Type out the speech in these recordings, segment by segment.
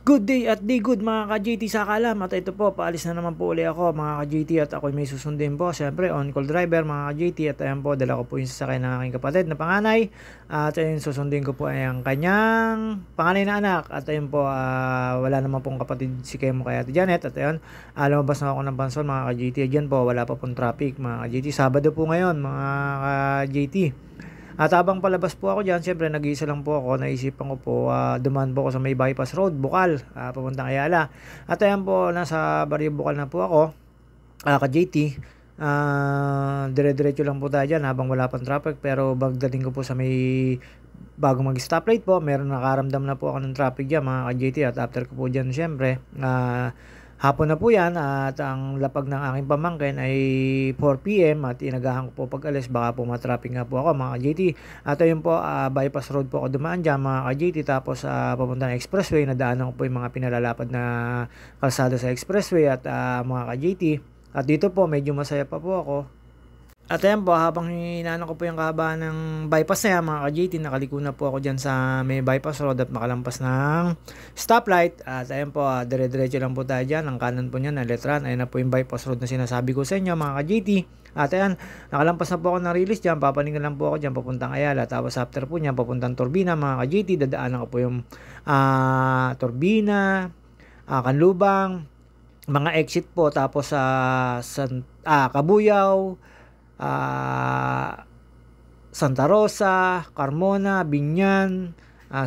Good day at day good mga ka-JT sa kalam. At ito po, paalis na naman po uli ako mga ka-JT at ako may susundin po. Siyempre, on-call driver mga ka-JT at ayan po, dala ko po yung sasakyan ng aking kapatid na panganay. At ayun, susundin ko po ay ang kanyang panganay na anak. At ayun po, wala naman pong kapatid si Kemo kaya Ate Janet. At ayun, lumabas na ako ng pansol mga ka-JT. Diyan po, wala pa pong traffic mga ka-JT. Sabado po ngayon mga ka-JT. At habang palabas po ako dyan, siyempre nag-iisa lang po ako, naisipan ko po, dumaan po ako sa may bypass road, Bukal, papuntang Ayala. At ayan po, nasa Barrio Bukal na po ako, ka-JT. Dire-diretso lang po tayo dyan habang wala pang traffic, pero pagdating ko po sa may bago mag-stoplight po, meron nakaramdam na po ako ng traffic dyan mga ka-JT. At after ko po dyan, siyempre, hapon na po yan at ang lapag ng aking pamangkin ay 4 PM at inagahan ko po pag alis baka po matraffic nga po ako mga ka-JT. At ayun po, bypass road po ako dumaan dyan mga ka-JT, tapos papunta ng expressway, nadaanan ko po yung mga pinalalapad na kalsada sa expressway at mga ka-JT. At dito po medyo masaya pa po ako. At ayan po, habang hinaano ko po yung kahabaan ng bypass na yan mga ka-JT, nakaliko na po ako dyan sa may bypass road at makalampas ng stoplight. At ayan po, dire-diretso lang po tayo dyan. Ang kanan po niyan na letran, ayan na po yung bypass road na sinasabi ko sa inyo mga ka-JT. At ayan, nakalampas na po ako ng release dyan, papalingan lang po ako dyan papuntang Ayala. Tapos after po niyan, papuntang Turbina mga ka-JT, dadaanan ko po yung Turbina, Kanlubang, mga exit po, tapos Kabuyaw, Santa Rosa, Carmona, Binyan,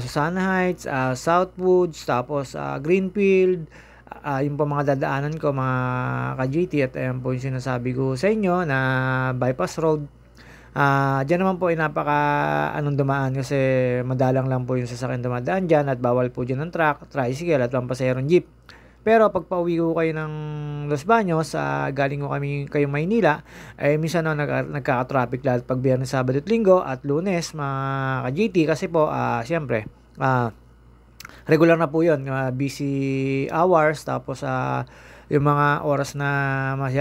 Susana Heights, Southwoods, tapos Greenfield. Yung po mga dadaanan ko mga ka-JT. At ayan po yung sinasabi ko sa inyo na bypass road. Diyan naman po ay napaka dumaan kasi madalang lang po yung sasakyan dumadaan dyan at bawal po dyan ng truck, tricycle at pampaserong jeep. Pero pag pauwi ko kayo ng Los Baños, galing ko kayo Maynila, minsan nagkaka-traffic lahat pag Biyernes, Sabado at Linggo at Lunes mga ka-JT kasi po siyempre regular na po yun, busy hours, tapos yung mga oras na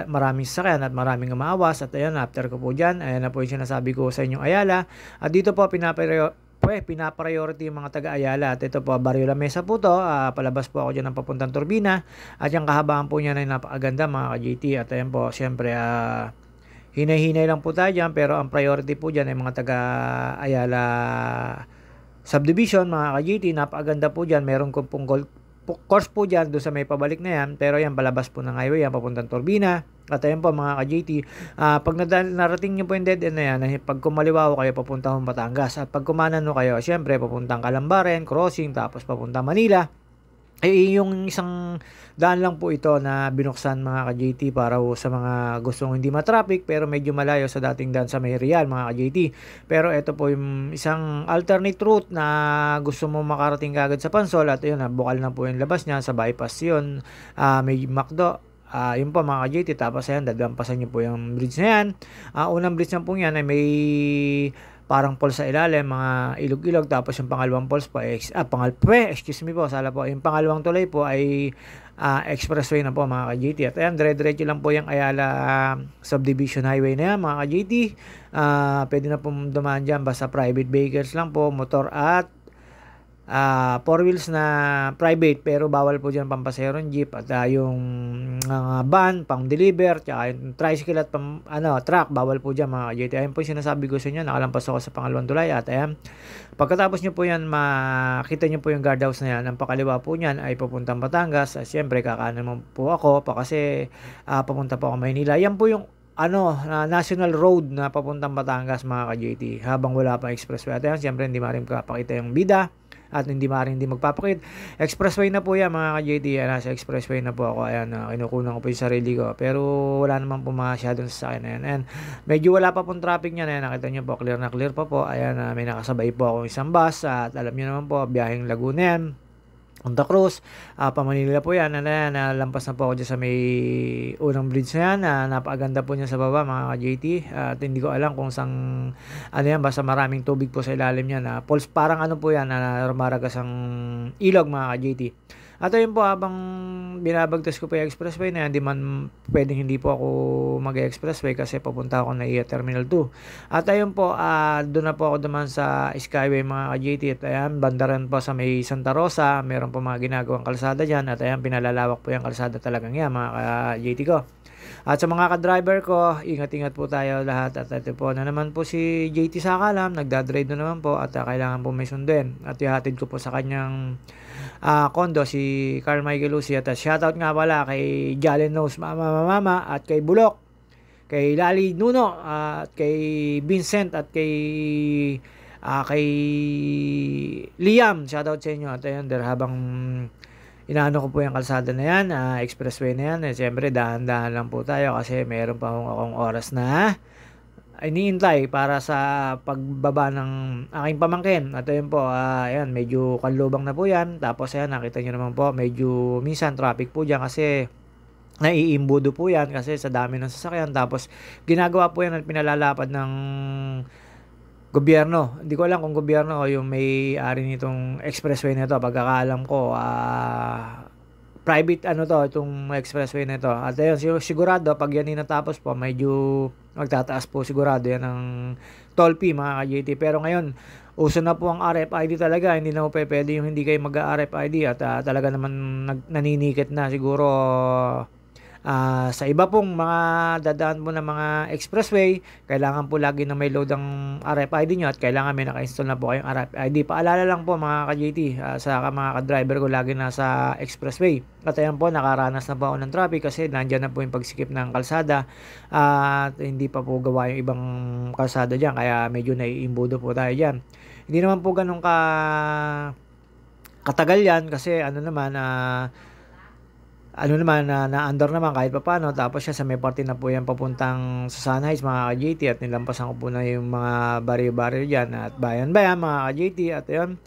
maraming sasakyan at maraming umaawas. At ayun, after ko po dyan, ayan na po yung sinasabi ko sa inyong Ayala. At dito po pinapriority yung mga taga-Ayala. At ito po, Barrio La Mesa po to. Palabas po ako dyan ng papuntang Turbina. At yung kahabaan po niya na napakaganda mga ka-JT. At ayan po, siyempre, hinay-hinay lang po tayo dyan. Pero ang priority po dyan ay mga taga-Ayala subdivision mga ka-JT. Napakaganda po dyan. Meron kong pong course po dyan doon sa may pabalik na yan. Pero yan, palabas po ng highway yan, papuntang Turbina. At ayun po mga ka-JT, pag narating nyo po yung dead end na yan, pag kumaliwa kayo papuntang Batangas, at pag kumanan kayo, syempre papuntang Calambaren, crossing, tapos papuntang Manila. Yung isang daan lang po ito na binuksan mga ka-JT para sa mga gustong hindi matraffic pero medyo malayo sa dating daan sa may Real mga ka-JT. Pero ito po yung isang alternate route na gusto mo makarating kagad sa Pansol. At yun, Bukal na po yung labas niya sa bypass yun. May McDo. Yun po mga ka-JT. Tapos ayan, dadampasan nyo po yung bridge na yan. Unang bridge na po yan ay may parang falls sa ilalim, mga ilog-ilog. Tapos yung pangalawang falls po, excuse me po, sala po. Yung pangalawang tulay po ay expressway na po mga ka-JT. At ayan, dire-diretso lang po yung Ayala subdivision highway na yan mga ka-JT. Pwede na po dumaan dyan, basta private vehicles lang po, motor at 4 wheels na private, pero bawal po dyan pampaserong jeep at yung van, pang deliver, tsaka yung tricycle at truck, bawal po dyan mga ka-JT. Ayun po yung sinasabi ko sa inyo, nakalampas ako sa pangalawang tulay. At ayan, pagkatapos nyo po yan, makita nyo po yung guardhouse na yan. Ang pakaliwa po nyan ay papuntang Batangas. Siyempre kakanan mo po ako kasi papunta po ako Maynila. Yan po yung national road na papuntang Batangas mga ka-JT habang wala pa expressway. At ayan, siyempre hindi maaaring kapakita yung bida at hindi magpapakit. Expressway na po yan mga ka-JT. Nasa expressway na po ako. Ayan, kinukunan ko po yung sarili ko. Pero wala naman po masyadong sasakyan na yan. Ayan, medyo wala pa pong traffic niyan. Ayan, nakita nyo po, clear na clear pa po. Ayan, may nakasabay po akong isang bus. At alam nyo naman po, biyaheng Laguna yan, Santa Cruz, Pamanila po yan. Nalampas na po ako dyan sa may unang bridge na yan. Napakaganda po niya sa baba mga ka-JT. At hindi ko alam kung sang yan, basta maraming tubig po sa ilalim niya. Falls, parang po yan, rumaragas ang ilog mga ka-JT. At ayun po, habang binabagtas ko po yung expressway na yan, di man pwedeng hindi po ako mag-expressway kasi papunta ako na iya Terminal 2. At ayun po, doon na po ako duman sa Skyway mga ka-JT. At ayan, bandaran po sa may Santa Rosa, meron po mga ginagawang kalsada dyan. At ayan, pinalalawak po yung kalsada talagang yan mga ka-JT ko. At sa mga ka-driver ko, ingat-ingat po tayo lahat. At ito po na naman po si JT Sakalam, nagdadrive na naman po at kailangan po may sundin. At ihatid ko po sa kanyang kondo si Carl Michael Lucy. At shoutout nga pala kay Jalen Nose Mama at kay Bulok, kay Lali Nuno, at kay Vincent at kay Liam. Shoutout sa inyo. At ayun, habang inaano ko po yung kalsada na yan, expressway na yan, siyempre dahan-dahan lang po tayo kasi meron pa akong oras na iniintay para sa pagbaba ng aking pamangkin. At ayun po, ayan, medyo kanlubang na po yan. Tapos ayan, nakita nyo naman po, medyo minsan traffic po dyan kasi naiimbudo po yan kasi sa dami ng sasakyan. Tapos ginagawa po yan at pinalalapad ng gobyerno. Hindi ko alam kung gobyerno o yung may-ari nitong expressway na ito. Pagkakaalam ko, private itong expressway na ito. At ayun, sigurado pag yan natapos po, medyo magtataas po sigurado yan ng toll fee mga ka-JT. Pero ngayon, uso na po ang RFID talaga. Hindi na po pwede yung hindi kayo mag-RFID at talaga naman naninikit na siguro. Sa iba pong mga dadaan po ng mga expressway, kailangan po lagi na may load ang RFID nyo at kailangan may naka-install na po kayong RFID. Paalala lang po mga ka-JT, sa mga ka-driver ko lagi nasa expressway. At ayan po, nakaranas na po ako ng traffic kasi nandyan na po yung pagsikip ng kalsada at hindi pa po gawa yung ibang kalsada dyan, kaya medyo naiimbudo po tayo dyan. Hindi naman po ganun katagal yan kasi na-under naman kahit pa paano. Tapos siya sa may parte na po yan papuntang sa Sunrise mga ka-JT at nilampasan ko po na yung mga baryo-baryo dyan at bayan-bayan mga ka-JT. At yun,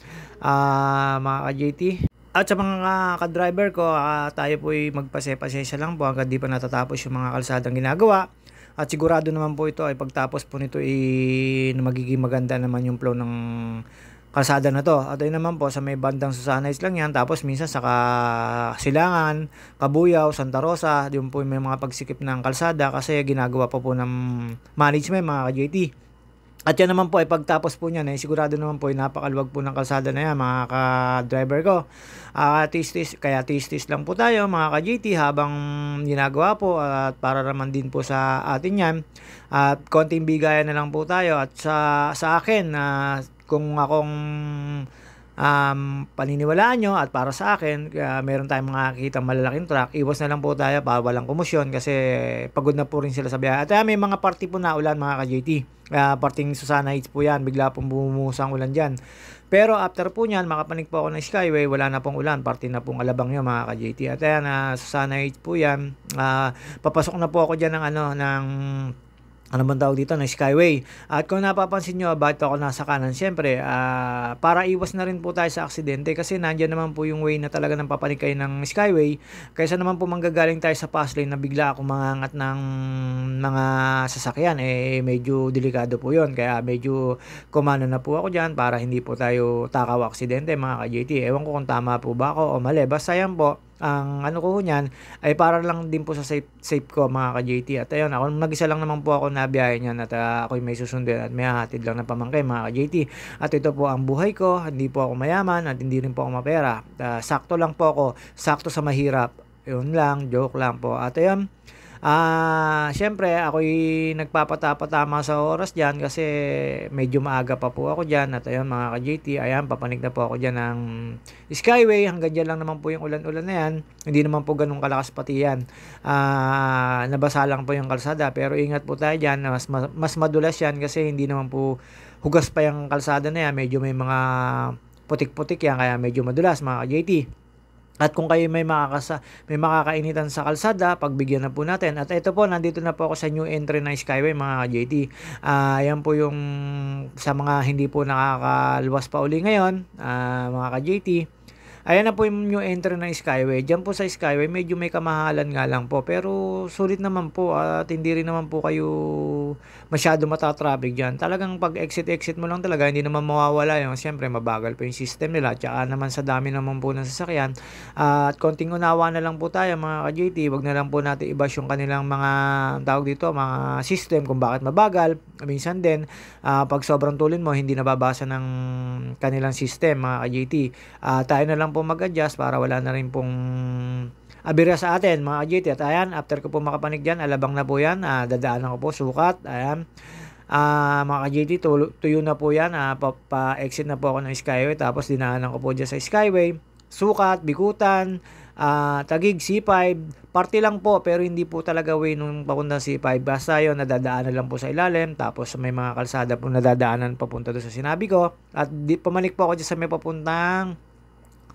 mga ka-JT at sa mga ka-driver ko, tayo po ay magpasensya lang po hanggang di pa natatapos yung mga kalsadang ginagawa. At sigurado naman po ito ay pagtapos po nito magiging maganda naman yung flow ng kalsada na to. At ayun naman po, sa may bandang Susanays lang yan. Tapos minsan sa Silangan, Kabuyaw, Santa Rosa, yung po may mga pagsikip ng kalsada kasi ginagawa pa po ng management mga ka-JT. At yan naman po ay pagtapos po niyan sigurado naman po ay napakaluwag po ng kalsada na yan mga ka-driver ko. Kaya tis lang po tayo mga ka-JT habang ginagawa po at para naman din po sa atin yan. At konting bigayan na lang po tayo at sa akin kung akong paniniwalaan nyo at para sa akin, meron tayong makakita malalaking truck, iwas na lang po tayo para walang komosyon kasi pagod na po rin sila sa biyahe. At may mga party po na ulan mga ka-JT, parting Susana Heights po yan, bigla pong bumusang ulan dyan. Pero after po nyan, makapanig po ako ng Skyway, wala na pong ulan, party na pong Alabang nyo mga ka-JT. At ayan, Susana Heights po yan, papasok na po ako dyan ng ano bang tawag dito, ng Skyway. At kung napapansin nyo, bakit ako nasa kanan? Siyempre, para iwas na rin po tayo sa aksidente kasi nandyan naman po yung way na talaga ng papanig kayo ng Skyway. Kaysa naman po manggagaling tayo sa fast lane na bigla ako mangangat ng mga sasakyan, medyo delikado po yun. Kaya medyo kumano na po ako dyan para hindi po tayo takaw aksidente mga ka-JT. Ewan ko kung tama po ba ako o mali. Basta yan po, ang ano ko niyan ay para lang din po sa safe ko mga ka-JT. At ayun, ako mag-isa lang naman po ako na biyahe niyan at ako'y may susundin at may hahatid lang ng pamangkin mga ka-JT. At ito po ang buhay ko, hindi po ako mayaman at hindi rin po ako mapera. Sakto lang po ako, sakto sa mahirap. Yun lang, joke lang po. At ayun, syempre ako'y nagpapatama sa oras dyan kasi medyo maaga pa po ako dyan. At ayun mga ka-JT, ayan, papanig na po ako dyan ng Skyway. Hanggang dyan lang naman po yung ulan-ulan na yan. Hindi naman po ganun kalakas pati yan. Nabasa lang po yung kalsada pero ingat po tayo dyan. Mas madulas yan kasi hindi naman po hugas pa yung kalsada na yan. Medyo may mga putik-putik yan kaya medyo madulas mga ka-JT. At kung kayo may makakainitan sa kalsada, pagbigyan na po natin. At ito po, nandito na po ako sa new entry ng Skyway mga ka-JT. Ayan po yung sa mga hindi po nakakaluwas pa uli ngayon, mga ka-JT. Ayan na po yung new entry ng Skyway. Diyan po sa Skyway, medyo may kamahalan nga lang po. Pero sulit naman po at hindi rin naman po kayo masyado matatraffic dyan. Talagang pag exit mo lang talaga, hindi naman mawawala yung siyempre mabagal po yung system nila. Tsaka naman sa dami naman po ng sasakyan. At konting unawa na lang po tayo mga ka-JT. Wag na lang po natin i-bash yung kanilang mga tawag dito, mga system kung bakit mabagal. Minsan din, pag sobrang tulin mo, hindi nababasa ng kanilang system mga ka-JT. Tayo na lang po mag-adjust para wala na rin pong abira sa atin mga ka-JT. At ayan, after ko po makapanig dyan, alabang na po yan, dadaanan ko po sukat, ayan. Mga ka-JT, tuyo na po yan, pa-exit na po ako ng Skyway, tapos dinaanan ko po dyan sa Skyway, sukat, bikutan, Taguig, C5, party lang po pero hindi po talaga way nung papuntang C5, basta yun nadadaanan lang po sa ilalim, tapos may mga kalsada po nadadaanan papunta doon sa sinabi ko, at pamalik po ako dyan sa may papuntang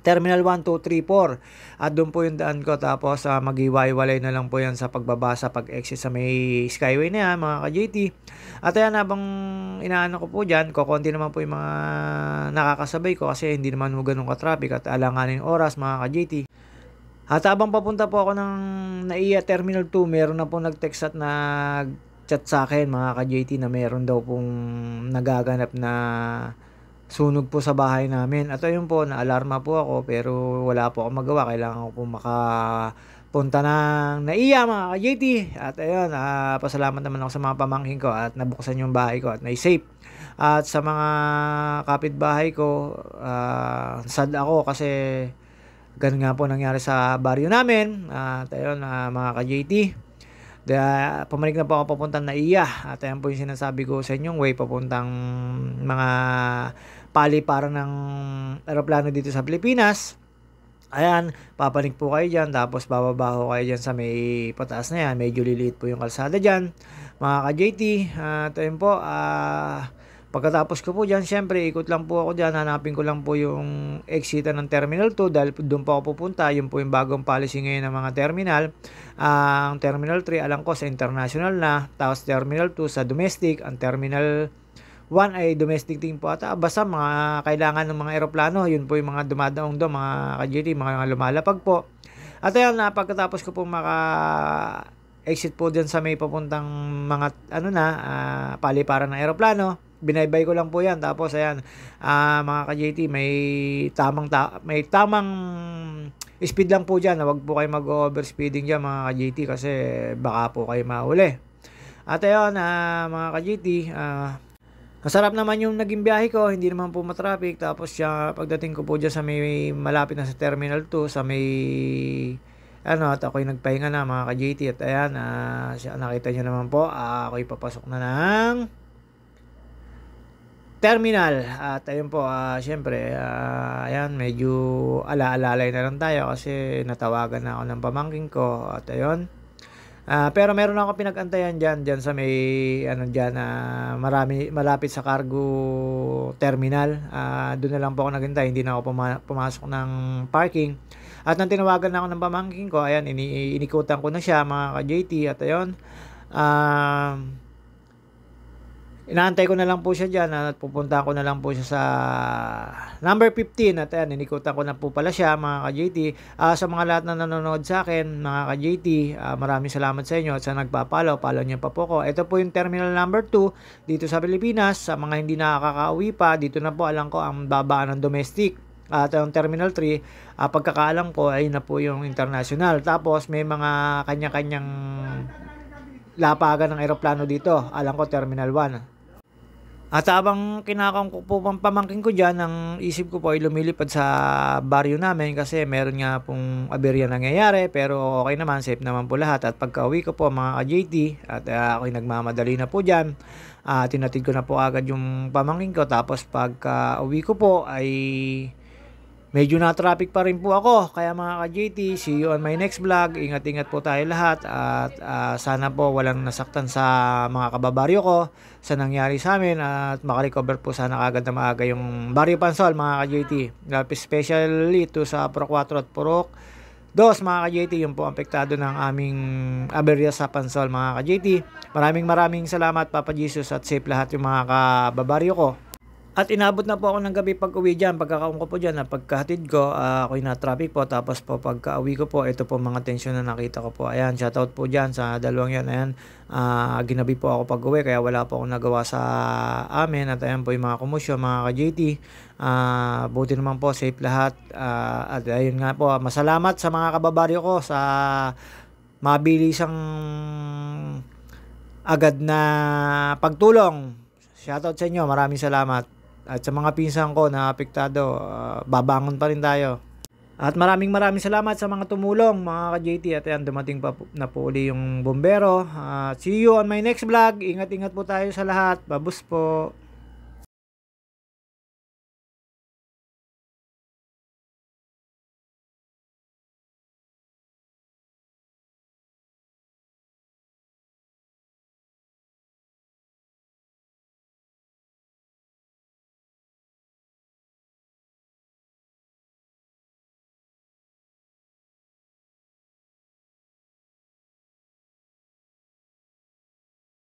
Terminal 1, 2, 3, 4 at doon po yung daan ko, tapos mag-iwalay na lang po yan sa pagbabasa pag-exit sa may Skyway na yan mga ka-JT. At ayan, habang inaano ko po dyan, kukunti naman po yung mga nakakasabay ko kasi hindi naman mo ganun ka-traffic at alanganin oras mga ka-JT. At habang papunta po ako ng NAIA Terminal 2, meron na po nag-text at nag-chat sa akin mga ka-JT na meron daw pong nagaganap na sunog po sa bahay namin. At ayun po, na-alarma po ako pero wala po akong magawa. Kailangan ko po makapunta ng NAIA mga ka-JT. At ayun, pasalamat naman ako sa mga pamangkin ko at nabuksan yung bahay ko at na-safe. At sa mga kapitbahay ko, sad ako kasi ganun nga po nangyari sa baryo namin. At ayun, mga ka-JT, pumalik na po ako papuntang NAIA. At ayan po yung sinasabi ko sa inyong way papuntang mga paliparan ng eroplano dito sa Pilipinas. Ayan, papanik po kayo dyan, tapos bababa ho kayo dyan sa may pataas na yan. Medyo liliit po yung kalsada dyan mga ka-JT. At ayun po, pagkatapos ko po dyan, syempre ikot lang po ako dyan, hanapin ko lang po yung exit ng Terminal 2 dahil doon po ako pupunta. Yun po yung bagong policy ngayon ng mga terminal. Ang Terminal 3 alam ko sa international na, tapos Terminal 2 sa domestic, ang Terminal 1 ay domestic din po ata. Basta mga kailangan ng mga eroplano, yun po yung mga dumadaong doon mga ka-JT, mga lumalapag po. At ayun, pagkatapos ko po exit po dyan sa may papuntang mga paliparan ng eroplano, binaybay ko lang po yan. Tapos ayan, mga ka-JT, may tamang speed lang po dyan. Huwag po kayo mag-overspeeding dyan mga ka-JT kasi baka po kayo mahuli. At ayun, mga ka-JT, masarap naman yung naging biyahe ko, hindi naman po matraffic. Tapos pagdating ko po dyan sa may malapit na sa Terminal 2, sa may at ako'y nagpahinga na mga ka-JT. At ayan, nakita nyo naman po, ako'y papasok na ng terminal. At ayun po, syempre, ayan, medyo alaalalay na lang tayo kasi natawagan na ako ng pamangkin ko. At ayun, pero meron ako pinag-antayan dyan sa may malapit sa cargo terminal. Doon na lang po ako naghintay, hindi na ako pumasok ng parking. At nang tinawagan na ako ng pamangkin ko, ayan, inikutan ko na siya mga ka-JT. At ayun, inaantay ko na lang po siya dyan at pupunta ko na lang po siya sa number 15. At ayan, inikutan ko na po pala siya mga ka-JT. Sa mga lahat na nanonood sa akin mga ka-JT, maraming salamat sa inyo at sa nagpapalo, follow niyo pa po ko. Ito po yung terminal number 2 dito sa Pilipinas. Sa mga hindi nakakauwi pa, dito na po alam ko ang babaan ng domestic. At yung terminal 3, pagkakaalam ko ay na po yung international. Tapos may mga kanya-kanyang lapagan ng eroplano dito. Alam ko terminal 1. At habang kinakang ko po pamangkin ko dyan, ang isip ko po ay lumilipad sa baryo namin kasi meron nga pong aberya nangyayari, pero okay naman, safe naman po lahat. At pagka uwi ko po mga ka-JT, at ako'y nagmamadali na po dyan, tinatid ko na po agad yung pamangkin ko. Tapos pagka uwi ko po ay medyo na-traffic pa rin po ako. Kaya mga ka-JT, see you on my next vlog. Ingat-ingat po tayo lahat. At sana po walang nasaktan sa mga kababaryo ko sa nangyari sa amin. At makarecover po sana agad na maaga yung Barrio Pansol mga ka-JT. Especially to sa Purok 4 at Purok 2 mga ka-JT. Yung po apektado ng aming aberya sa Pansol mga ka-JT. Maraming salamat Papa Jesus at safe lahat yung mga kababaryo ko. At inabot na po ako ng gabi pag-uwi diyan, pagkakaon ko po diyan, pagkahatid ko, ako'y na-traffic po, tapos po pagka-uwi ko po, ito po mga tensyon na nakita ko po. Ayan, shoutout po diyan sa dalawang 'yan. Ayan, ginabi po ako pag-uwi kaya wala po akong nagawa sa amin, at ayan po yung mga kumusyon, mga ka-JT. Buti naman po, safe lahat. At ayun nga po, masalamat sa mga kababaryo ko sa mabilisang agad na pagtulong. Shoutout sa inyo, maraming salamat. At sa mga pinsan ko na apektado, babangon pa rin tayo. At maraming salamat sa mga tumulong, mga ka-JT. At ayan, dumating pa na po uli yung bombero. See you on my next vlog. Ingat-ingat po tayo sa lahat. Babus po.